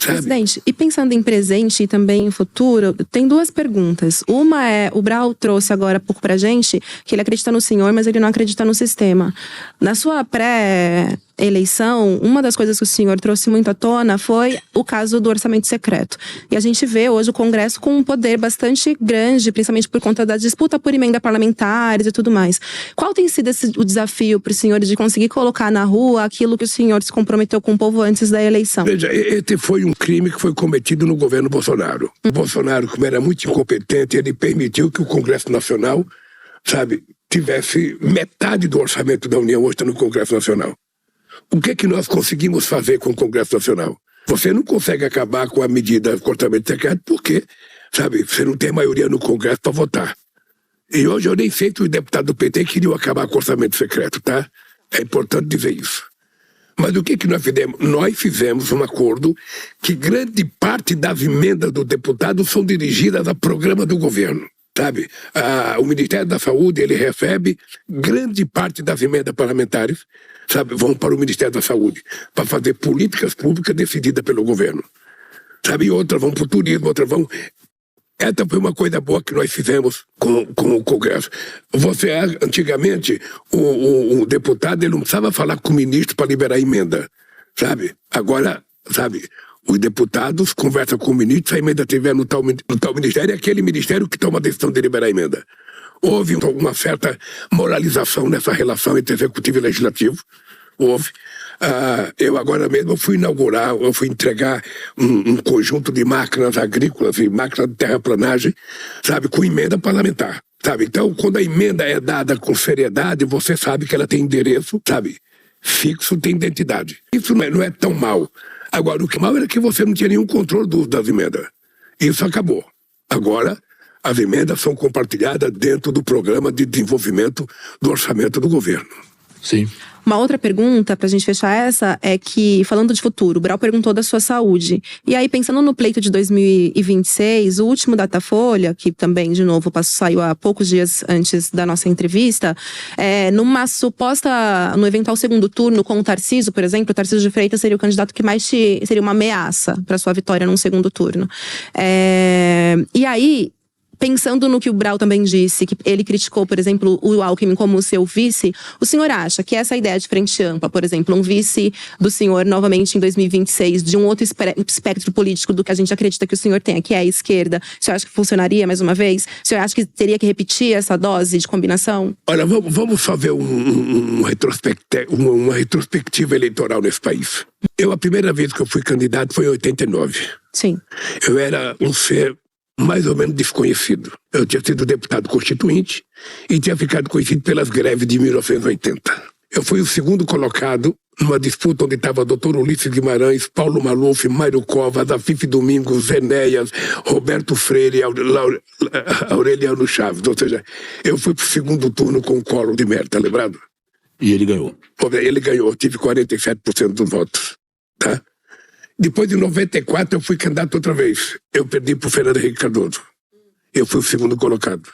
sabe? Presidente, e pensando em presente e também em futuro, tem duas perguntas. Uma é, o Brau trouxe agora há pouco pra gente que ele acredita no senhor, mas ele não acredita no sistema. Na sua pré-eleição, uma das coisas que o senhor trouxe muito à tona foi o caso do orçamento secreto. E a gente vê hoje o Congresso com um poder bastante grande, principalmente por conta da disputa por emenda parlamentares e tudo mais. Qual tem sido o desafio para o senhor de conseguir colocar na rua aquilo que o senhor se comprometeu com o povo antes da eleição? Veja, esse foi um crime que foi cometido no governo Bolsonaro. O Bolsonaro, como era muito incompetente, ele permitiu que o Congresso Nacional, sabe, tivesse metade do orçamento da União hoje está no Congresso Nacional. O que é que nós conseguimos fazer com o Congresso Nacional? Você não consegue acabar com a medida do orçamento secreto porque, sabe, você não tem maioria no Congresso para votar. E hoje eu nem sei se os deputados do PT queriam acabar com o orçamento secreto, tá? É importante dizer isso. Mas o que nós fizemos? Nós fizemos um acordo que grande parte das emendas do deputado são dirigidas a programa do governo, sabe? O Ministério da Saúde, ele recebe grande parte das emendas parlamentares, sabe? Vão para o Ministério da Saúde, para fazer políticas públicas decididas pelo governo, sabe? E outras vão para o turismo, outras vão... Essa foi uma coisa boa que nós fizemos com o Congresso. Antigamente, o deputado ele não precisava falar com o ministro para liberar emenda, sabe? Agora, sabe, os deputados conversam com o ministro, se a emenda estiver no tal ministério, é aquele ministério que toma a decisão de liberar a emenda. Houve uma certa moralização nessa relação entre executivo e legislativo. Houve. Eu agora mesmo fui entregar um conjunto de máquinas agrícolas e máquinas de terraplanagem, sabe, com emenda parlamentar, sabe? Então, quando a emenda é dada com seriedade, você sabe que ela tem endereço, sabe, fixo, tem identidade. Isso não é tão mal. Agora, o que é mal era que você não tinha nenhum controle do uso das emendas. Isso acabou. Agora, as emendas são compartilhadas dentro do programa de desenvolvimento do orçamento do governo. Sim. Uma outra pergunta, pra gente fechar essa, é que, falando de futuro, o Brau perguntou da sua saúde. E aí, pensando no pleito de 2026, o último Datafolha, que também, de novo, saiu há poucos dias antes da nossa entrevista, no eventual segundo turno com o Tarcísio, por exemplo, o Tarcísio de Freitas seria o candidato que mais seria uma ameaça para sua vitória num segundo turno. E aí, pensando no que o Brau também disse, que ele criticou, por exemplo, o Alckmin como seu vice, o senhor acha que essa ideia de frente ampla, por exemplo, um vice do senhor novamente em 2026, de um outro espectro político do que a gente acredita que o senhor tem, que é a esquerda, o senhor acha que funcionaria mais uma vez? O senhor acha que teria que repetir essa dose de combinação? Olha, vamos fazer uma retrospectiva eleitoral nesse país. A primeira vez que eu fui candidato foi em 89. Sim. Eu era um ser mais ou menos desconhecido. Eu tinha sido deputado constituinte e tinha ficado conhecido pelas greves de 1980. Eu fui o segundo colocado numa disputa onde estava Dr. Ulisses Guimarães, Paulo Maluf, Mário Covas, Afif Domingos, Enéas, Roberto Freire, Aureliano Chaves. Ou seja, eu fui pro segundo turno com o Collor de Mello, tá lembrado? E ele ganhou? Ele ganhou, tive 47% dos votos, tá? Depois de 94 eu fui candidato outra vez. Eu perdi pro Fernando Henrique Cardoso. Eu fui o segundo colocado.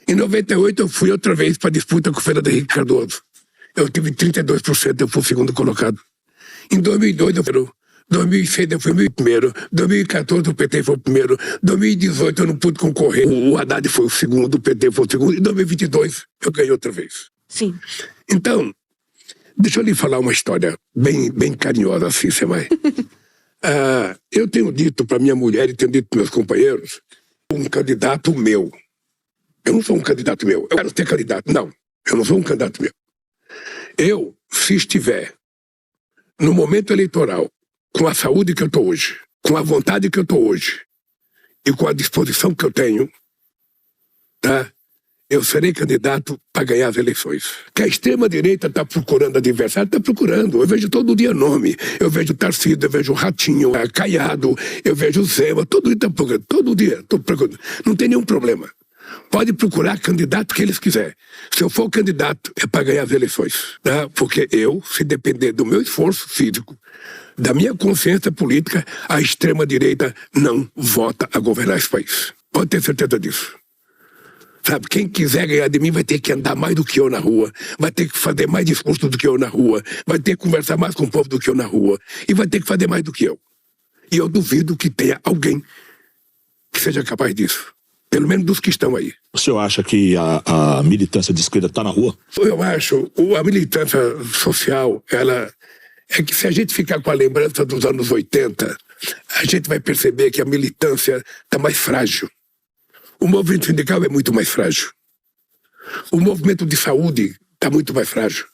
Em 98 eu fui outra vez para disputa com o Fernando Henrique Cardoso. Eu tive 32%, eu fui o segundo colocado. Em 2002 eu fui 2006 eu fui o primeiro, 2014 o PT foi o primeiro, 2018 eu não pude concorrer, o Haddad foi o segundo, o PT foi o segundo, e em 2022 eu ganhei outra vez. Sim. Então, deixa eu lhe falar uma história bem carinhosa assim, você vai. Eu tenho dito para minha mulher e tenho dito para meus companheiros, um candidato meu. Eu não sou um candidato meu, eu quero ser candidato. Não, eu não sou um candidato meu. Eu, se estiver no momento eleitoral, com a saúde que eu estou hoje, com a vontade que eu estou hoje e com a disposição que eu tenho, tá? Eu serei candidato para ganhar as eleições. Que a extrema-direita está procurando adversário, está procurando. Eu vejo todo dia nome. Eu vejo Tarcísio, eu vejo Ratinho, Caiado, eu vejo Zema, todo dia está procurando. Todo dia estou procurando. Não tem nenhum problema. Pode procurar candidato que eles quiserem. Se eu for candidato, é para ganhar as eleições. Tá? Porque eu, se depender do meu esforço físico, da minha consciência política, a extrema-direita não vota a governar esse país. Pode ter certeza disso. Sabe, quem quiser ganhar de mim vai ter que andar mais do que eu na rua, vai ter que fazer mais discurso do que eu na rua, vai ter que conversar mais com o povo do que eu na rua, e vai ter que fazer mais do que eu. E eu duvido que tenha alguém que seja capaz disso. Pelo menos dos que estão aí. O senhor acha que a militância de esquerda está na rua? Eu acho, a militância social, ela é que se a gente ficar com a lembrança dos anos 80, a gente vai perceber que a militância está mais frágil. O movimento sindical é muito mais frágil. O movimento de saúde está muito mais frágil.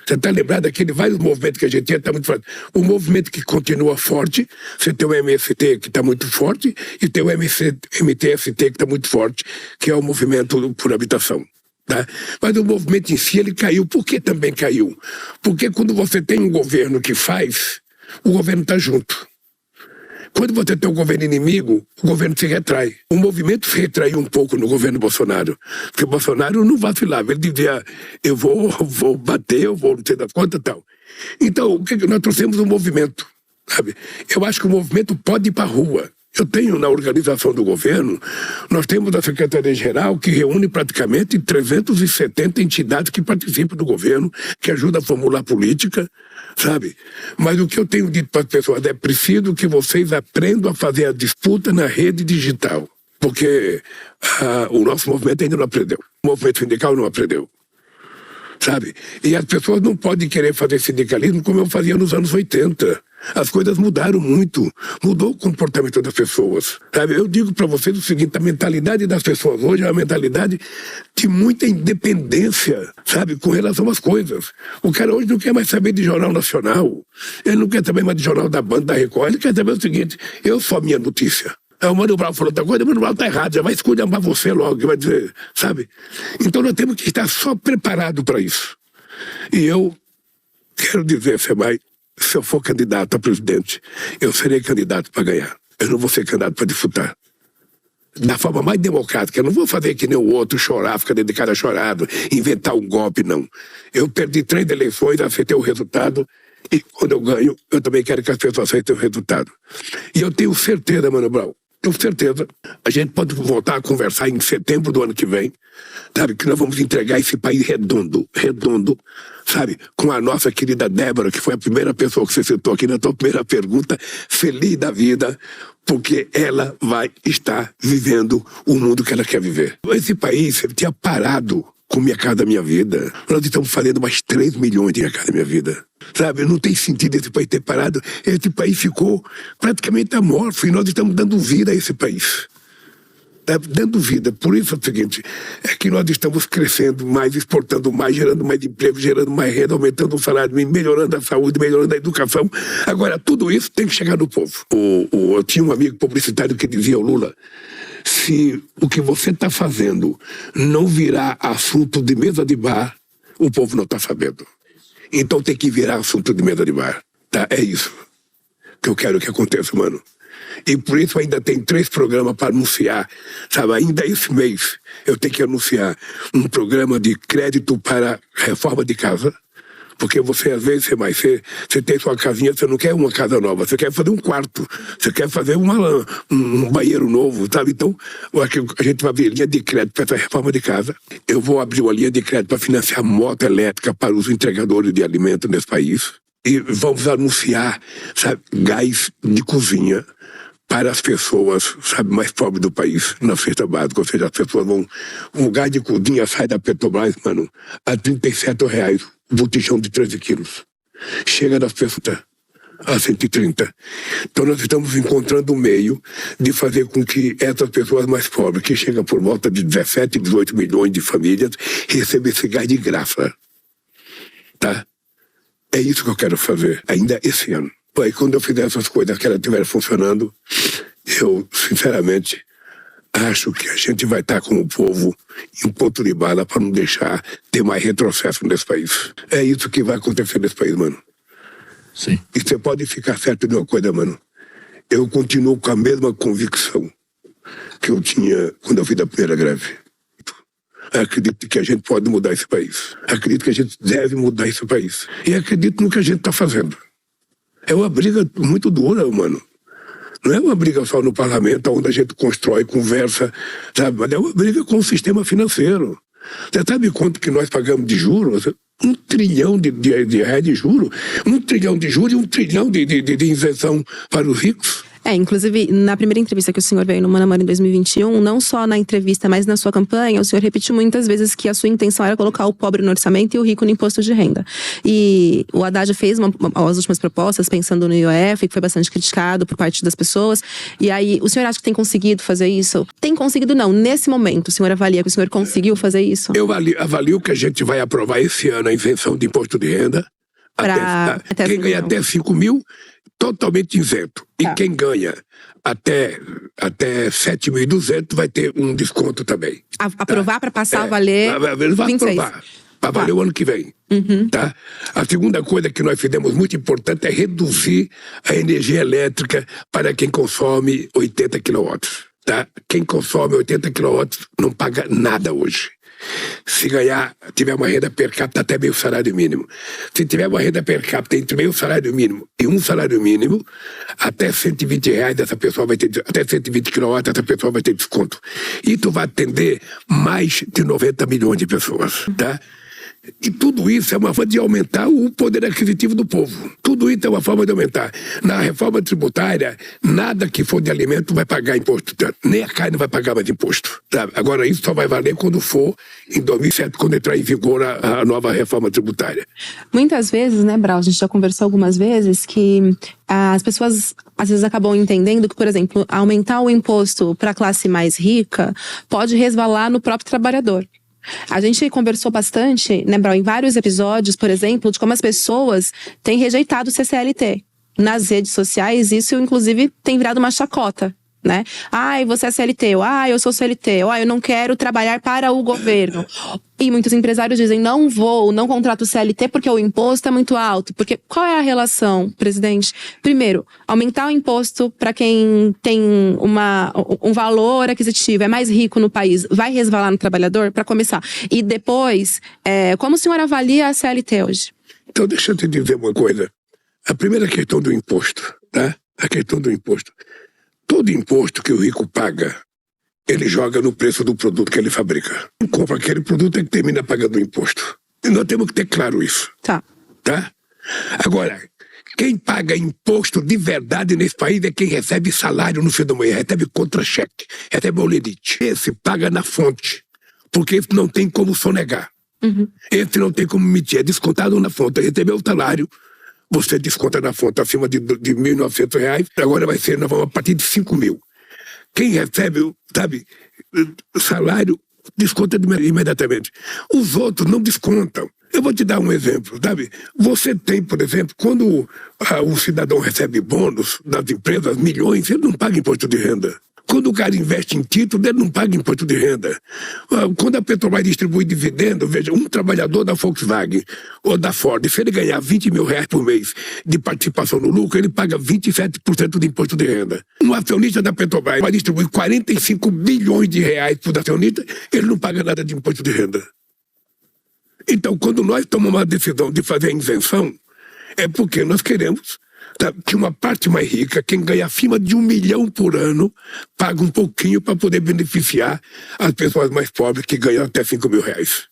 Você está lembrado daquele vários movimentos que a gente tinha, está muito frágil. O movimento que continua forte, você tem o MST que está muito forte e tem o MTST que está muito forte, que é o movimento por habitação. Tá? Mas o movimento em si, ele caiu. Por que também caiu? Porque quando você tem um governo que faz, o governo está junto. Quando você tem um governo inimigo, o governo se retrai. O movimento se retraiu um pouco no governo Bolsonaro. Porque o Bolsonaro não vacilava. Ele dizia, eu vou bater, eu vou não sei da conta e tal. Então, o que nós trouxemos um movimento, sabe? Eu acho que o movimento pode ir para a rua. Eu tenho na organização do governo, nós temos a Secretaria-Geral que reúne praticamente 370 entidades que participam do governo, que ajudam a formular política, sabe? Mas o que eu tenho dito para as pessoas é preciso que vocês aprendam a fazer a disputa na rede digital, porque o nosso movimento ainda não aprendeu. O movimento sindical não aprendeu. Sabe? E as pessoas não podem querer fazer sindicalismo como eu fazia nos anos 80. As coisas mudaram muito. Mudou o comportamento das pessoas. Sabe? Eu digo para vocês o seguinte, a mentalidade das pessoas hoje é uma mentalidade de muita independência, sabe? Com relação às coisas. O cara hoje não quer mais saber de jornal nacional. Ele não quer saber mais de jornal da Band, da Record. Ele quer saber o seguinte, eu sou a minha notícia. O Mano Brown falou outra coisa, o Mano Brown está errado, já vai esculhambar você logo, vai dizer, sabe? Então nós temos que estar só preparados para isso. E eu quero dizer, Semai, se eu for candidato a presidente, eu serei candidato para ganhar. Eu não vou ser candidato para disputar. Da forma mais democrática, eu não vou fazer que nem o outro, chorar, ficar dentro de cara chorado, inventar um golpe, não. Eu perdi 3 eleições, aceitei o resultado, e quando eu ganho, eu também quero que as pessoas aceitem o resultado. E eu tenho certeza, Mano Brown, tenho certeza, a gente pode voltar a conversar em setembro do ano que vem, sabe, que nós vamos entregar esse país redondo, sabe, com a nossa querida Débora, que foi a primeira pessoa que você citou aqui na tua primeira pergunta, feliz da vida, porque ela vai estar vivendo o mundo que ela quer viver. Esse país tinha parado com Minha Casa Minha Vida. Nós estamos fazendo mais 3 milhões de Minha Casa Minha Vida. Sabe, não tem sentido esse país ter parado. Esse país ficou praticamente amorfo e nós estamos dando vida a esse país. Tá dando vida. Por isso é o seguinte, é que nós estamos crescendo mais, exportando mais, gerando mais emprego, gerando mais renda, aumentando o salário, melhorando a saúde, melhorando a educação. Agora, tudo isso tem que chegar no povo. Eu tinha um amigo publicitário que dizia ao Lula, se o que você está fazendo não virar assunto de mesa de bar, o povo não está sabendo. Então tem que virar assunto de mesa de bar. Tá? É isso que eu quero que aconteça, mano. E por isso ainda tem 3 programas para anunciar. Sabe, ainda esse mês eu tenho que anunciar um programa de crédito para reforma de casa. Porque você, às vezes, você tem sua casinha, você não quer uma casa nova, você quer fazer um quarto, você quer fazer um banheiro novo, sabe? Então, a gente vai abrir linha de crédito para essa reforma de casa. Eu vou abrir uma linha de crédito para financiar moto elétrica para os entregadores de alimentos nesse país. E vamos anunciar, sabe, gás de cozinha para as pessoas, sabe, mais pobres do país, na cesta básica. Ou seja, as pessoas vão... Um gás de cozinha sai da Petrobras, mano, a R$37. Botijão de 13 quilos. Chega das pessoas a 130. Então nós estamos encontrando um meio de fazer com que essas pessoas mais pobres, que chegam por volta de 17, 18 milhões de famílias, recebam esse gás de graça. Tá? É isso que eu quero fazer, ainda esse ano. Aí quando eu fizer essas coisas que elas estiverem funcionando, eu, sinceramente, acho que a gente vai estar com o povo em ponto de bala para não deixar ter mais retrocesso nesse país. É isso que vai acontecer nesse país, mano. Sim. E você pode ficar certo de uma coisa, mano. Eu continuo com a mesma convicção que eu tinha quando eu fiz a primeira greve. Acredito que a gente pode mudar esse país. Acredito que a gente deve mudar esse país. E acredito no que a gente está fazendo. É uma briga muito dura, mano. Não é uma briga só no parlamento, onde a gente constrói, conversa, sabe? Mas é uma briga com o sistema financeiro. Você sabe quanto que nós pagamos de juros? 1 trilhão de reais de juros. 1 trilhão de juros e 1 trilhão de isenção para os ricos. Inclusive, na primeira entrevista que o senhor veio no Mano a Mano em 2021, não só na entrevista, mas na sua campanha, o senhor repetiu muitas vezes que a sua intenção era colocar o pobre no orçamento e o rico no imposto de renda. E o Haddad fez as últimas propostas, pensando no IOF, que foi bastante criticado por parte das pessoas. E aí, o senhor acha que tem conseguido fazer isso? Tem conseguido não. Nesse momento, o senhor avalia que o senhor conseguiu fazer isso? Eu avalio que a gente vai aprovar esse ano a isenção de imposto de renda. Até quem ganha até 5 mil, totalmente isento. E Tá. quem ganha até 7.200 vai ter um desconto também. Aprovar para passar a valer Vai 26. aprovar. Para valer o ano que vem. Tá? A segunda coisa que nós fizemos muito importante é reduzir a energia elétrica para quem consome 80 kW. Tá? Quem consome 80 kW não paga nada hoje. Se tiver uma renda per capita até meio salário mínimo. Se tiver uma renda per capita entre meio salário mínimo e um salário mínimo, até R$120 essa pessoa vai ter, até 120 kW essa pessoa vai ter desconto. Isso vai atender mais de 90 milhões de pessoas, tá? E tudo isso é uma forma de aumentar o poder aquisitivo do povo. Tudo isso é uma forma de aumentar. Na reforma tributária, nada que for de alimento vai pagar imposto. Tá? Nem a carne vai pagar mais imposto. Tá? Agora, isso só vai valer quando for em 2007, quando entrar em vigor a nova reforma tributária. Muitas vezes, né, Brau, a gente já conversou algumas vezes que as pessoas às vezes acabam entendendo que, por exemplo, aumentar o imposto para a classe mais rica pode resvalar no próprio trabalhador. A gente conversou bastante, né, Brau, em vários episódios, por exemplo, de como as pessoas têm rejeitado o CCLT. Nas redes sociais, isso inclusive tem virado uma chacota, né? Ai, você é CLT, ou eu sou CLT, ou eu não quero trabalhar para o governo. E muitos empresários dizem, não contrato CLT porque o imposto é muito alto. Porque qual é a relação, presidente? Primeiro, aumentar o imposto para quem tem um valor aquisitivo, é mais rico no país, vai resvalar no trabalhador, para começar. E depois, como o senhor avalia a CLT hoje? Então, deixa eu te dizer uma coisa. A primeira questão do imposto, tá? A questão do imposto. Todo imposto que o rico paga, ele joga no preço do produto que ele fabrica. Quem compra aquele produto é que termina pagando o imposto. E nós temos que ter claro isso. Tá. Agora, quem paga imposto de verdade nesse país é quem recebe salário no fim do mês, recebe contra-cheque, recebe olerite. Esse paga na fonte, porque esse não tem como sonegar. Esse não tem como mentir, é descontado na fonte. Recebeu o salário, você desconta na fonte acima de R$1.900, agora vai ser a partir de 5 mil. Quem recebe, sabe, salário, desconta imediatamente. Os outros não descontam. Eu vou te dar um exemplo, sabe? Você tem, por exemplo, quando o cidadão recebe bônus das empresas, milhões, ele não paga imposto de renda. Quando o cara investe em título, ele não paga imposto de renda. Quando a Petrobras distribui dividendo, veja, um trabalhador da Volkswagen ou da Ford, se ele ganhar R$20 mil por mês de participação no lucro, ele paga 27% de imposto de renda. Um acionista da Petrobras vai distribuir 45 bilhões de reais para o acionista, ele não paga nada de imposto de renda. Então, quando nós tomamos a decisão de fazer a isenção, é porque nós queremos que uma parte mais rica, quem ganha acima de 1 milhão por ano, paga um pouquinho para poder beneficiar as pessoas mais pobres que ganham até 5 mil reais.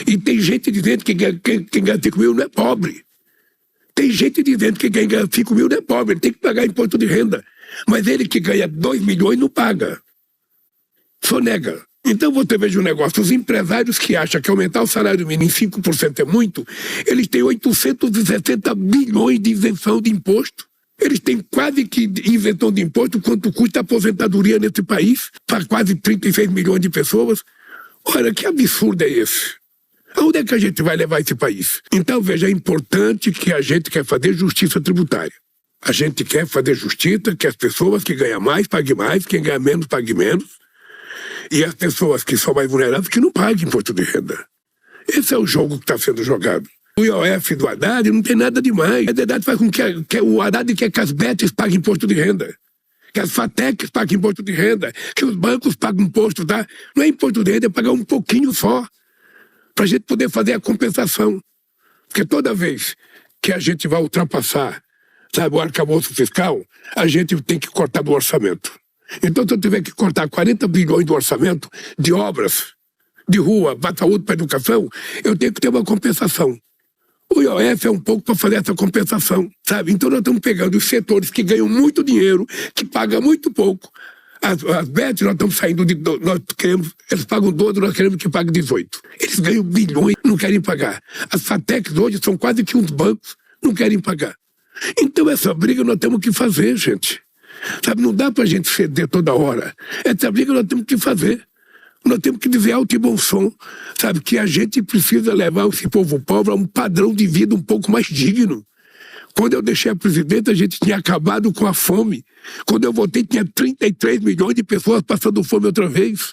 E tem gente dizendo que quem ganha 5 mil não é pobre. Tem gente dizendo que quem ganha 5 mil não é pobre, ele tem que pagar imposto de renda. Mas ele que ganha 2 milhões não paga. Sonega. Então você veja um negócio, os empresários que acham que aumentar o salário mínimo em 5% é muito, eles têm 860 bilhões de isenção de imposto. Eles têm quase que isenção de imposto quanto custa a aposentadoria nesse país, para quase 36 milhões de pessoas. Olha, que absurdo é esse? Aonde é que a gente vai levar esse país? Então, veja, é importante que a gente quer fazer justiça tributária. A gente quer fazer justiça, que as pessoas que ganham mais, paguem mais, quem ganha menos, pague menos. E as pessoas que são mais vulneráveis que não paguem imposto de renda. Esse é o jogo que está sendo jogado. O IOF do Haddad não tem nada demais. A Haddad faz com que o Haddad quer que as BETs paguem imposto de renda, que as FATECs paguem imposto de renda, que os bancos paguem imposto, tá? Não é imposto de renda, é pagar um pouquinho só, para a gente poder fazer a compensação. Porque toda vez que a gente vai ultrapassar, sabe, o arcabouço fiscal, a gente tem que cortar do orçamento. Então, se eu tiver que cortar 40 bilhões do orçamento de obras, de rua, para saúde, para educação, eu tenho que ter uma compensação. O IOF é um pouco para fazer essa compensação, sabe? Então nós estamos pegando os setores que ganham muito dinheiro, que pagam muito pouco. As BETs nós estamos saindo de... eles pagam 12, nós queremos que pague 18. Eles ganham bilhões, não querem pagar. As FATECs hoje são quase que uns bancos, não querem pagar. Então essa briga nós temos que fazer, gente. Sabe, não dá pra gente ceder toda hora. Essa briga nós temos que fazer. Nós temos que dizer alto e bom som, sabe, que a gente precisa levar esse povo pobre a um padrão de vida um pouco mais digno. Quando eu deixei a presidente, a gente tinha acabado com a fome. Quando eu voltei, tinha 33 milhões de pessoas passando fome outra vez.